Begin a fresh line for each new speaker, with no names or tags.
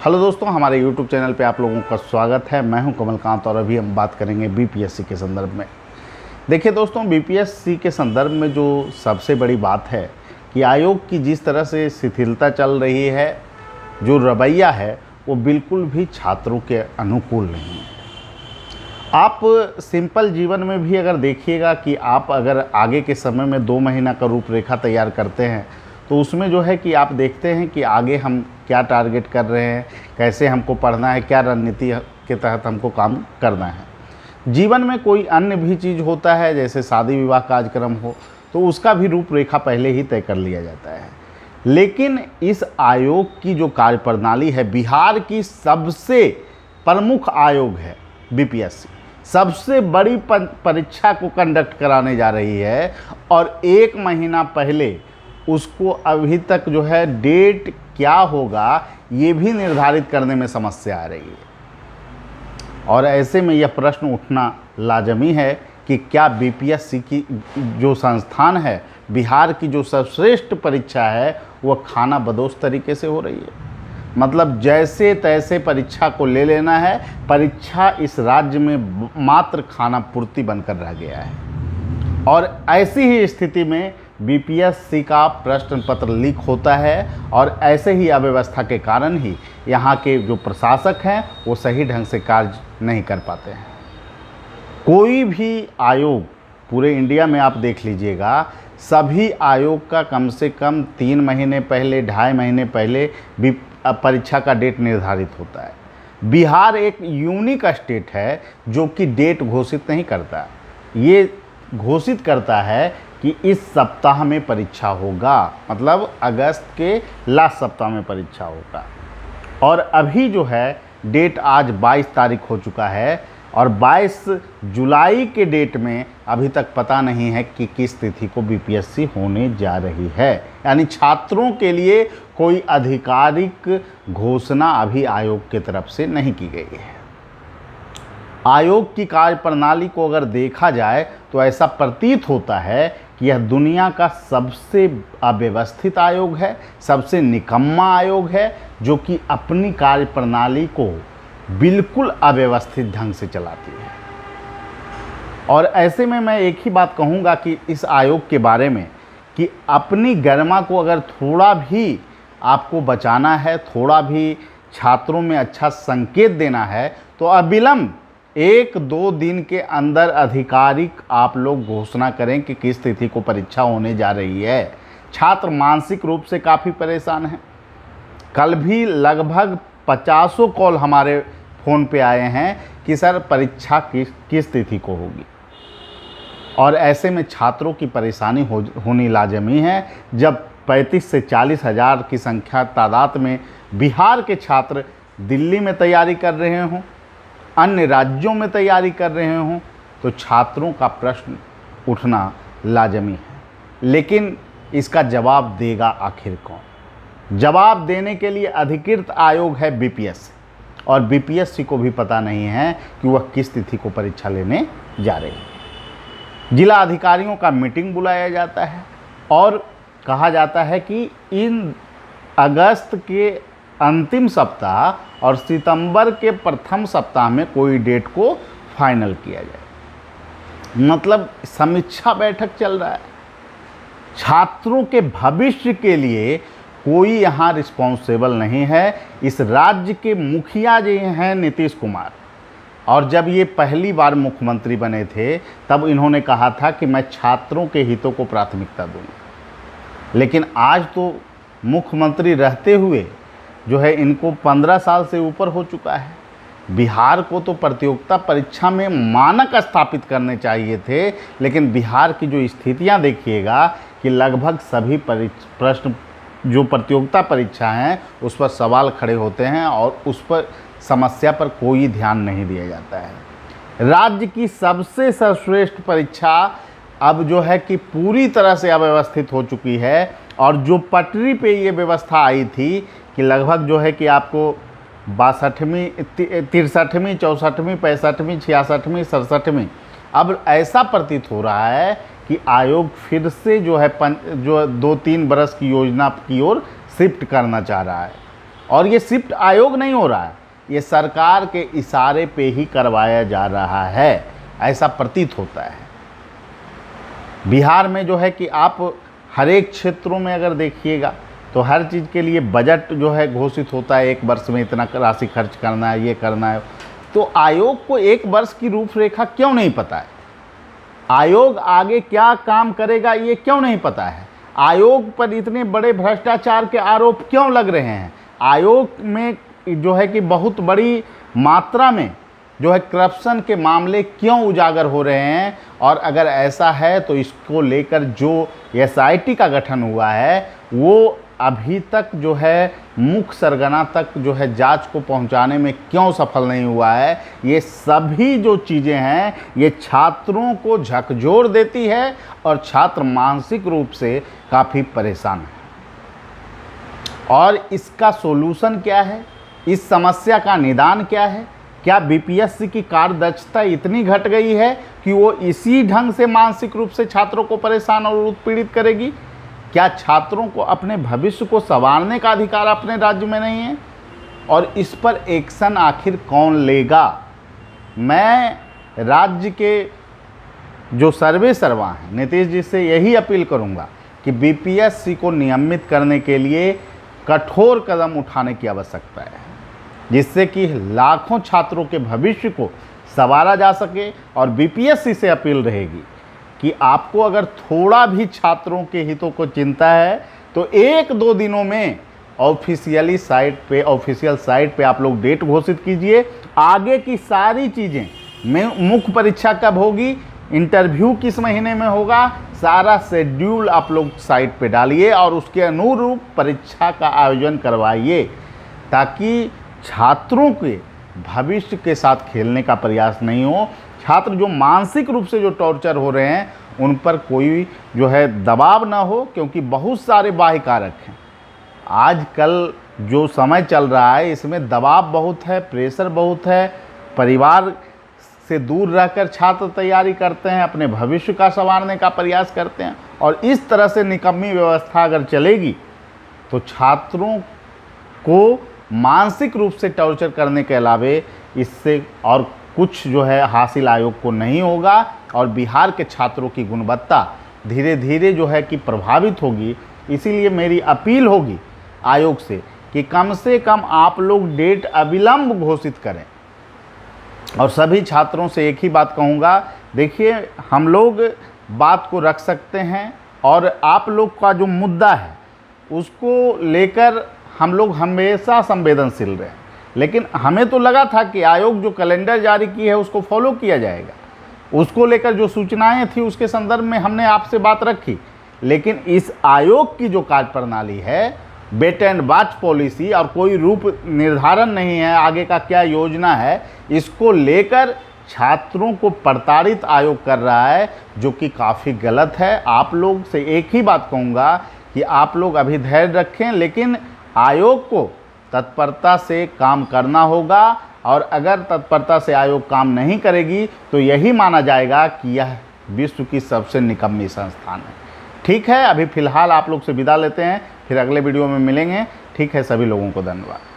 Hello दोस्तों, हमारे YouTube channel पे आप लोगों का स्वागत है। मैं हूं कमलकांत और अभी हम बात करेंगे बीपीएससी के संदर्भ में। देखिए दोस्तों, बीपीएससी के संदर्भ में जो सबसे बड़ी बात है कि आयोग की जिस तरह से शिथिलता चल रही है, जो रवैया है वो बिल्कुल भी छात्रों के अनुकूल नहीं है। आप सिंपल जीवन में भी अगर देखिएगा कि आप अगर आगे के समय में 2 महीना का रूपरेखा तैयार करते हैं तो उसमें जो है कि आप देखते हैं कि आगे हम क्या टारगेट कर रहे हैं, कैसे हमको पढ़ना है, क्या रणनीति के तहत हमको काम करना है। जीवन में कोई अन्य भी चीज़ होता है, जैसे शादी विवाह कार्यक्रम हो तो उसका भी रूपरेखा पहले ही तय कर लिया जाता है। लेकिन इस आयोग की जो कार्यप्रणाली है, बिहार की सबसे प्रमुख आयोग है बीपीएससी, सबसे बड़ी परीक्षा को कंडक्ट कराने जा रही है और 1 महीना पहले उसको अभी तक जो है डेट क्या होगा ये भी निर्धारित करने में समस्या आ रही है। और ऐसे में यह प्रश्न उठना लाजमी है कि क्या बीपीएससी की जो संस्थान है, बिहार की जो सर्वश्रेष्ठ परीक्षा है, वह खाना बदोश तरीके से हो रही है। मतलब जैसे तैसे परीक्षा को ले लेना है, परीक्षा इस राज्य में मात्र खाना पूर्ति बनकर रह गया है। और ऐसी ही स्थिति में बीपीएससी का प्रश्न पत्र लीक होता है और ऐसे ही अव्यवस्था के कारण ही यहाँ के जो प्रशासक हैं वो सही ढंग से कार्य नहीं कर पाते हैं। कोई भी आयोग पूरे इंडिया में आप देख लीजिएगा, सभी आयोग का कम से कम 3 महीने पहले, 2.5 महीने पहले भी परीक्षा का डेट निर्धारित होता है। बिहार एक यूनिक स्टेट है जो कि डेट घोषित नहीं करता, ये घोषित करता है कि इस सप्ताह में परीक्षा होगा, मतलब अगस्त के लास्ट सप्ताह में परीक्षा होगा। और अभी जो है डेट आज 22 तारीख हो चुका है और 22 जुलाई के डेट में अभी तक पता नहीं है कि किस तिथि को बीपीएससी होने जा रही है। यानी छात्रों के लिए कोई आधिकारिक घोषणा अभी आयोग की तरफ से नहीं की गई है। आयोग की कार्यप्रणाली को अगर देखा जाए तो ऐसा प्रतीत होता है कि यह दुनिया का सबसे अव्यवस्थित आयोग है, सबसे निकम्मा आयोग है, जो कि अपनी कार्यप्रणाली को बिल्कुल अव्यवस्थित ढंग से चलाती है। और ऐसे में मैं एक ही बात कहूँगा कि इस आयोग के बारे में कि अपनी गरिमा को अगर थोड़ा भी आपको बचाना है, थोड़ा भी छात्रों में अच्छा संकेत देना है, तो अविलंब 1-2 दिन के अंदर आधिकारिक आप लोग घोषणा करें कि किस तिथि को परीक्षा होने जा रही है। छात्र मानसिक रूप से काफ़ी परेशान हैं। कल भी लगभग 50 कॉल हमारे फ़ोन पे आए हैं कि सर परीक्षा किस तिथि को होगी। और ऐसे में छात्रों की परेशानी होनी लाजमी है जब 35 से 40 हज़ार की संख्या तादाद में बिहार के छात्र दिल्ली में तैयारी कर रहे हों, अन्य राज्यों में तैयारी कर रहे हों, तो छात्रों का प्रश्न उठना लाजमी है। लेकिन इसका जवाब देगा आखिर कौन? जवाब देने के लिए अधिकृत आयोग है बीपीएससी, और बीपीएससी को भी पता नहीं है कि वह किस तिथि को परीक्षा लेने जा रही है। जिला अधिकारियों का मीटिंग बुलाया जाता है और कहा जाता है कि इन अगस्त के अंतिम सप्ताह और सितंबर के प्रथम सप्ताह में कोई डेट को फाइनल किया जाए। मतलब समीक्षा बैठक चल रहा है। छात्रों के भविष्य के लिए कोई यहाँ रिस्पॉन्सिबल नहीं है। इस राज्य के मुखिया जी हैं नीतीश कुमार, और जब ये पहली बार मुख्यमंत्री बने थे तब इन्होंने कहा था कि मैं छात्रों के हितों को प्राथमिकता दूंगा। लेकिन आज तो मुख्यमंत्री रहते हुए जो है इनको 15 साल से ऊपर हो चुका है। बिहार को तो प्रतियोगिता परीक्षा में मानक स्थापित करने चाहिए थे, लेकिन बिहार की जो स्थितियां देखिएगा कि लगभग सभी प्रश्न जो प्रतियोगिता परीक्षा हैं उस पर सवाल खड़े होते हैं और उस पर समस्या पर कोई ध्यान नहीं दिया जाता है। राज्य की सबसे सर्वश्रेष्ठ परीक्षा अब जो है कि पूरी तरह से अव्यवस्थित हो चुकी है, और जो पटरी पे ये व्यवस्था आई थी कि लगभग जो है कि आपको 62वीं, 63वीं, 64वीं, 65वीं, 66वीं, 67वीं, अब ऐसा प्रतीत हो रहा है कि आयोग फिर से जो है 2-3 बरस की योजना की ओर शिफ्ट करना चाह रहा है। और ये शिफ्ट आयोग नहीं हो रहा है, ये सरकार के इशारे पे ही करवाया जा रहा है, ऐसा प्रतीत होता है। बिहार में जो है कि आप हर एक क्षेत्रों में अगर देखिएगा तो हर चीज़ के लिए बजट जो है घोषित होता है, एक वर्ष में इतना राशि खर्च करना है, ये करना है। तो आयोग को एक वर्ष की रूपरेखा क्यों नहीं पता है? आयोग आगे क्या काम करेगा ये क्यों नहीं पता है? आयोग पर इतने बड़े भ्रष्टाचार के आरोप क्यों लग रहे हैं? आयोग में जो है कि बहुत बड़ी मात्रा में जो है करप्शन के मामले क्यों उजागर हो रहे हैं? और अगर ऐसा है तो इसको लेकर जो SIT का गठन हुआ है वो अभी तक जो है मुख्य सरगना तक जो है जांच को पहुंचाने में क्यों सफल नहीं हुआ है? ये सभी जो चीज़ें हैं ये छात्रों को झकझोर देती है और छात्र मानसिक रूप से काफ़ी परेशान है। और इसका सोल्यूशन क्या है? इस समस्या का निदान क्या है? क्या BPSC की कार्यदक्षता इतनी घट गई है कि वो इसी ढंग से मानसिक रूप से छात्रों को परेशान और उत्पीड़ित करेगी? क्या छात्रों को अपने भविष्य को संवारने का अधिकार अपने राज्य में नहीं है? और इस पर एक्शन आखिर कौन लेगा? मैं राज्य के जो सर्वा हैं नीतीश जी से यही अपील करूंगा कि BPSC को नियमित करने के लिए कठोर कदम उठाने की आवश्यकता है, जिससे कि लाखों छात्रों के भविष्य को संवारा जा सके। और BPSC से अपील रहेगी कि आपको अगर थोड़ा भी छात्रों के हितों को चिंता है तो 1-2 दिनों में ऑफिशियल साइट पे आप लोग डेट घोषित कीजिए। आगे की सारी चीज़ें मुख्य परीक्षा कब होगी, इंटरव्यू किस महीने में होगा, सारा शेड्यूल आप लोग साइट पे डालिए और उसके अनुरूप परीक्षा का आयोजन करवाइए, ताकि छात्रों के भविष्य के साथ खेलने का प्रयास नहीं हो। छात्र जो मानसिक रूप से जो टॉर्चर हो रहे हैं उन पर कोई जो है दबाव ना हो, क्योंकि बहुत सारे बाह्य कारक हैं। आजकल जो समय चल रहा है इसमें दबाव बहुत है, प्रेशर बहुत है। परिवार से दूर रहकर छात्र तैयारी करते हैं, अपने भविष्य का संवारने का प्रयास करते हैं, और इस तरह से निकम्मी व्यवस्था अगर चलेगी तो छात्रों को मानसिक रूप से टॉर्चर करने के अलावे इससे और कुछ जो है हासिल आयोग को नहीं होगा। और बिहार के छात्रों की गुणवत्ता धीरे धीरे जो है कि प्रभावित होगी। इसीलिए मेरी अपील होगी आयोग से कम आप लोग डेट अविलंब घोषित करें। और सभी छात्रों से एक ही बात कहूँगा, देखिए हम लोग बात को रख सकते हैं और आप लोग का जो मुद्दा है उसको लेकर हम लोग हमेशा संवेदनशील रहे, लेकिन हमें तो लगा था कि आयोग जो कैलेंडर जारी की है उसको फॉलो किया जाएगा। उसको लेकर जो सूचनाएं थी उसके संदर्भ में हमने आपसे बात रखी, लेकिन इस आयोग की जो कार्यप्रणाली है, वेट एंड वॉच पॉलिसी, और कोई रूप निर्धारण नहीं है आगे का क्या योजना है, इसको लेकर छात्रों को प्रताड़ित आयोग कर रहा है, जो कि काफ़ी गलत है। आप लोग से एक ही बात कहूँगा कि आप लोग अभी धैर्य रखें, लेकिन आयोग को तत्परता से काम करना होगा। और अगर तत्परता से आयोग काम नहीं करेगी तो यही माना जाएगा कि यह विश्व की सबसे निकम्मी संस्थान है। ठीक है, अभी फ़िलहाल आप लोग से विदा लेते हैं, फिर अगले वीडियो में मिलेंगे। ठीक है, सभी लोगों को धन्यवाद।